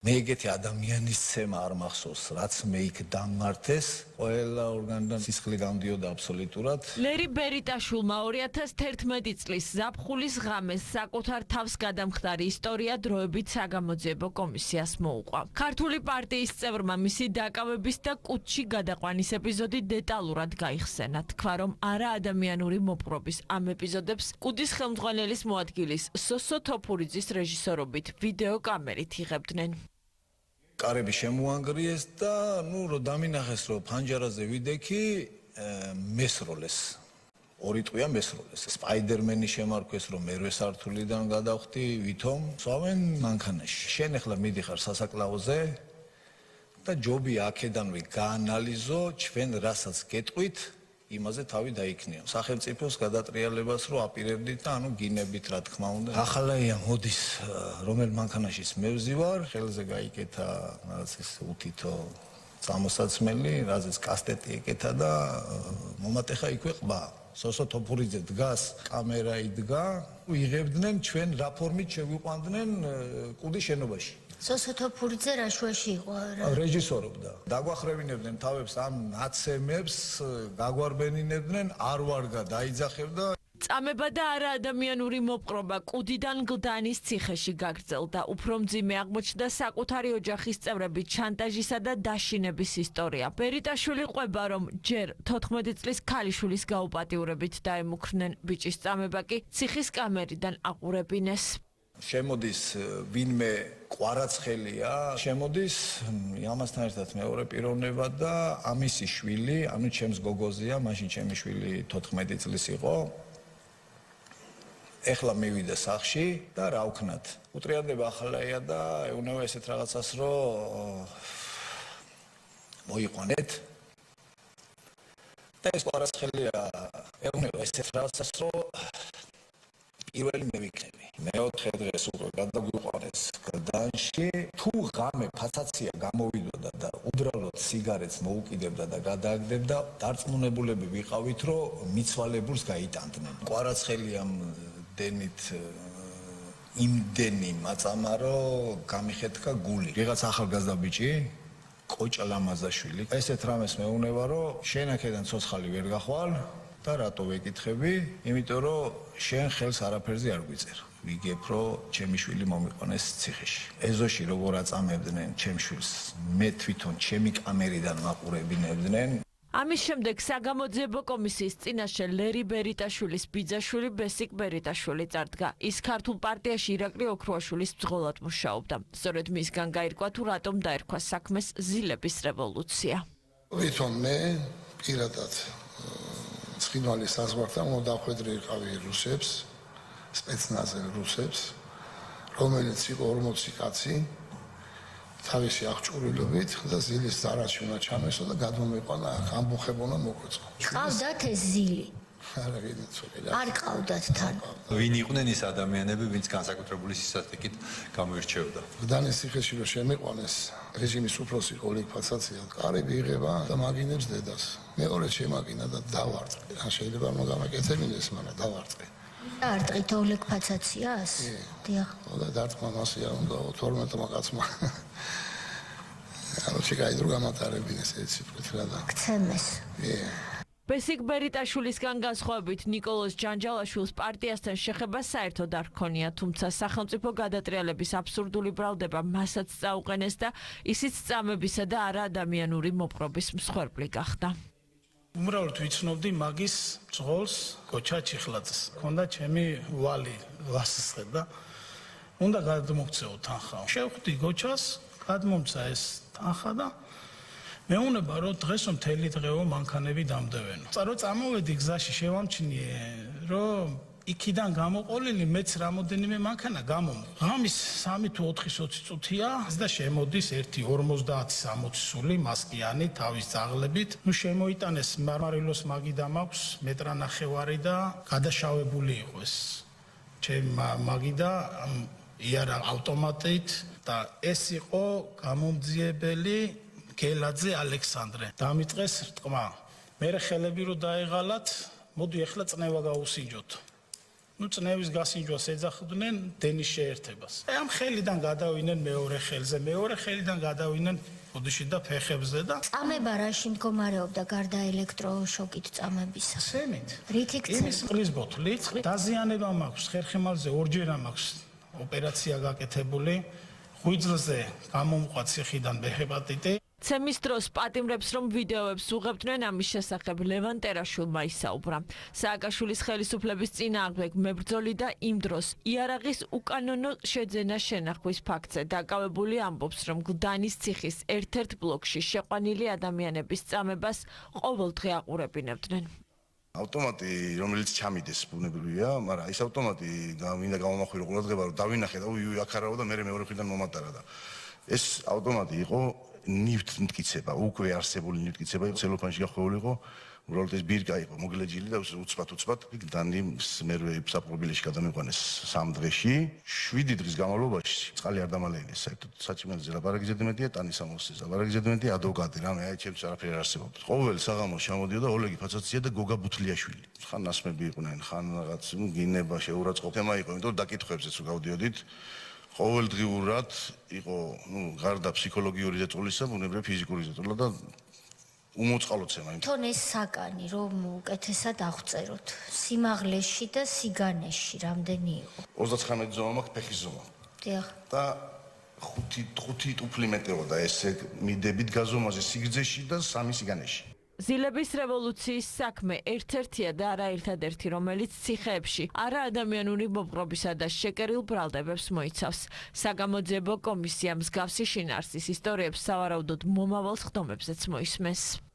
მე ეგეთი ადამიანის ცემა არ მახსოვს, რაც მე იქ დამმართეს, ყველა ორგანიდან სისხლი გამდიოდა აბსოლუტურად. ლერი ბერიტაშვილმა 2011 წლის ზაფხულის ღამეს საკუთარ თავს გადამხდარი ისტორია დროებით საგამოძიებო კომისიას მოუყვა. ქართული პარტიის წევრმა მისი დაკავების და კუთში გადაყვანის ეპიზოდი დეტალურად გაიხსენა. თქვა, რომ არაადამიანური მოპყრობის ამ ეპიზოდებს კუდის ხელმძღვანელის მოადგილის სოსო თოფურიძის რეჟისორობით ვიდეო კამერით იღებდნენ. კარები შემოანგრიეს და რომ დამინახეს, რომ ფანჯარაზე ვიდექი მესროლეს. ორი ტყვია მესროლეს. სპაიდერმენი შემარქვეს, რომ მერვე სართულიდან გადავხდი, ვითომ სვავენ მანქანაში. შენ ახლა მიდიხარ სასაკლაოზე და ჯობი აქედანვე გაანალიზო ჩვენ რასაც გეტყვით, იმაზე თავი დაიქნიო. სახელმწიფოს გადატრიალებას რო აპირებდით და გინებით რა თქმა უნდა. ახალაია მოდის რომელ მანქანაშიც მე ვზივარ, ხელზე გაიკეთა რაღაც ეს უთითო წამოსაცმელი, რაზეც კასტეტი ეკეთა და მომატეხა იქვე ყბა. სოსო თოფურიძე დგას, კამერა იდგა, იღებდნენ ჩვენ რა ფორმით შეგვიყვანდნენ კუდის შენობაში. სოსო თოფურიძე რა შუაში იყო? რეჟისორობდა. დაგვახრევინებდნენ თავებს ამ ნაცემებს, გაგვარბენინებდნენ, არ ვარგა დაიძახებდა. წამება და არაადამიანური მოპყრობა კუდიდან გლდანის ციხეში გაგრძელდა. უფრო მძიმე აღმოჩნდა საკუთარი ოჯახის წევრების ჩანტაჟისა და დაშინების ისტორია. ბერიტაშვილი ყვება, რომ ჯერ 14 წლის ქალიშვილის გაუპატიურებით დაემუქრნენ. ბიჭის წამება კი ციხის კამერიდან აყურებინეს. შემოდის ვინმე ყვარაცხელია, შემოდის ამასთან ერთად მეორე პიროვნება და ამისი შვილი, ანუ ჩემს გოგოზია, მაშინ ჩემი შვილი 14 წლის იყო. ეხლა მივიდა სახლში და რა ვქნათ. უტრიარდება ახალაია და ეუნება ესეთ რაღაცას, რომ მოიყვანეთ. და ეს ყვარაცხელია ეუნება ესეთ რაღაცას, რომ პირველი მე ვიქნები. მეოთხე დღეს უკვე გადაგვიყვანეს გლდანში. თუ ღამე ფაცაცია გამოვიდოდა და უბრალოდ სიგარეტს მოუკიდებდა და გადააგდებდა, დარწმუნებულები ვიყავით, რომ მიცვალებულს გაიტანდნენ. ყვარაცხელიამ დენით იმდენი მაწამა, რომ გამიხეთქა გული. ვიღაც ახალგაზრდა ბიჭი, კოჭა ლამაზაშვილი. ესეთ რამეს მეუნება, რომ შენ აქედან ცოცხალი ვერ გახვალ. და რატო ვეკითხები? იმიტომ რომ შენ ხელს არაფერზე არ გვიწერ. ვიგებ რომ ჩემი შვილი მომიყვანეს ციხეში. ეზოში როგორ აწამებდნენ ჩემ შვილს, მე თვითონ ჩემი კამერიდან მაყურებინებდნენ. ამის შემდეგ საგამოძიებო კომისიის წინაშე ლერი ბერიტაშვილის ბიძაშვილი ბესიკ ბერიტაშვილი წარდგა. ის ქართულ პარტიაში ირაკლი ოქრუაშვილის ბრძოლად მუშაობდა. სწორედ მისგან გაირკვა თუ რატომ დაერქვა საქმეს ზილების რევოლუცია. თვითონ მე პირადად ცხინვალის საზღვართან დავხვედრიყავი რუსებს, სპეცნაზელ რუსებს, რომელიც იყო 40 კაცი, თავისი აღჭურვილობით და ზილის ზარაში უნდა ჩამესო და გადმომიყვანა აქ, ამბოხებონა მოგვეწყო. ყავდათ ეს ზილი? არა, ვიდრე ცოტა. არ ყავდათ თან. ვინ იყვნენ ის ადამიანები, ვინც განსაკუთრებული სისასტიკით გამოირჩეოდა? გლდანის ციხეში რომ შემიყვანეს, რეჟიმის უფროსი ყოლიქ ფაცაცია, კარები იღება და მაგინებს დედას. მეორე შემაგინა და დავარტყე. ან შეიძლება არ მოგამაკეთებინეს, მაგრამ დავარტყე. დაარტყით ოლეგ ფაცაციას? დიახ. და დარტყმა მასია უნდა 12-მა კაცმა. ანუ შეგაიდრო გამატარებინეს ეს სიტყვით რა და. გცემეს. ბესიკ ბერიტაშვილისგან განსხვავებით ნიკოლოზ ჯანჯალაშვილს პარტიასთან შეხება საერთოდ არ ჰქონია, თუმცა სახელმწიფო გადატრიალების აბსურდული ბრალდება მასაც წაუყენეს და ისიც წამებისა და არაადამიანური მოპყრობის მსხვერპლი გახდა. უმრავლოდ ვიცნობდი მაგის ძღოლს, გოჩა ჩიხლაძეს. ქონდა ჩემი ვალი ვასისხე და უნდა გადმოგწეო თანხა. შევხვდი გოჩას, გადმომცა ეს თანხა და მეუნება რომ დღეს მთელი დღეო მანქანები დამდევენ. რო წამოვედი გზაში შევამჩნიე რომ იქიდან გამოყოლილი მეც რამოდენიმე მანქანა გამომო. ღამის 3 თუ 4-20 წუთია და შემოდის ერთი 50-60 სული მასკიანი თავის ძაღლებით. შემოიტანეს მარმარილოს მაგიდა მაქვს მეტრანახევარი და გადაშავებული იყო ეს ჩემი მაგიდა იარა ავტომატით და ეს იყო გამომძიებელი გელაძე ალექსანდრე. დამიწყეს რტყმა. მე ხელები რო დაეღალათ, მოდი ახლა წნევა გაუსინჯოთ. წნევის გასინჯვას ეძახდნენ დენის შეერთებას. ამ ხელიდან გადავიდნენ მეორე ხელზე, მეორე ხელიდან გადავიდნენ ოდიში და ფეხებზე და წამება რაში მდგომარეობდა გარდა ელექტროშოკით წამებისა? სემით. რითი იმის წყლის ბოთლით დაზიანება მაქვს, ხერხემალზე ორჯერ მაქვს ოპერაცია გაკეთებული, ღვიძლზე გამომყვა ციხიდან ბ-ჰეპატიტი. ცემის დროს პატიმრებს რომ ვიდეოებს უღებდნენ ამის შესახებ ლევან ტერაშვილმა ისაუბრა. სააკაშვილის ხელისუფლების წინააღმდეგ მებრძოლი და იმ დროს იარაღის უკანონო შეძენა შენახვის ფაქტზე დაკავებული ამბობს, რომ გლდანის ციხის ერთ-ერთ ბლოკში შეყვანილი ადამიანების წამებას ყოველდღე აყურებინებდნენ. ავტომატი, რომელიც ჩამიდეს, ბუნებრივია, მაგრამ ის ავტომატი მინდა გამომახვირო ყურადღება, რომ დავინახე და აქ არავა და მე მეორე მხრიდან მომატარა და ეს ავტომატი იყო ნივთმტკიცება, უკვე არსებული ნივთმტკიცება იყო, ცელოფანში გახვეული იყო, უბრალოდ ეს ბირკა იყო, მოგლეჯილი და უცბად გლდანი მერვე საპყრობილეში გადამიყვანეს 3 დღეში, 7 დღის განმავლობაში წყალი არ დამალეინეს, საერთოდ საჭმელზე ლაპარაკი ზედმეტია, ტანის ამოსზე ლაპარაკი ზედმეტია, ადვოკატი რამე, აი ჩემს არაფერი არ არსებობდა. ყოველ საღამოს ჩამოდიოდა ოლეგი ფაცაცია და გოგა ბუთლიაშვილი. ხან ნასმები იყვნენ, ხან რაღაც გინება შეურაცხყოფ თემა იყო, იმიტომ დაკითხვებზეც გავდიოდით. ყოველდღიურად იყო, გარდა ფსიქოლოგიური ზეწოლისა, ბუნებრივია ფიზიკური ზეწოლა და უმოწყალოცემა. თვითონ ეს საკანი რომ უკეთესად აღწეროთ, სიმაღლეში და სიგანეში რამდენი იყო? 39 ზომა მაქვს, ფეხის ზომა. დიახ. და 5 ტუფლი მეტეოდა ესე მიდებით გაზომაზე სიგრძეში და 3 სიგანეში. ზილების რევოლუციის საქმე ერთ-ერთია და არა ერთადერთი, რომელიც ციხეებში არაადამიანური მოპყრობისა და შეკერილ ბრალდებებს მოიცავს. საგამოძიებო კომისია მსგავსი შინაარსის ისტორიებს სავარაუდოდ მომავალ სხდომებზეც მოისმენს.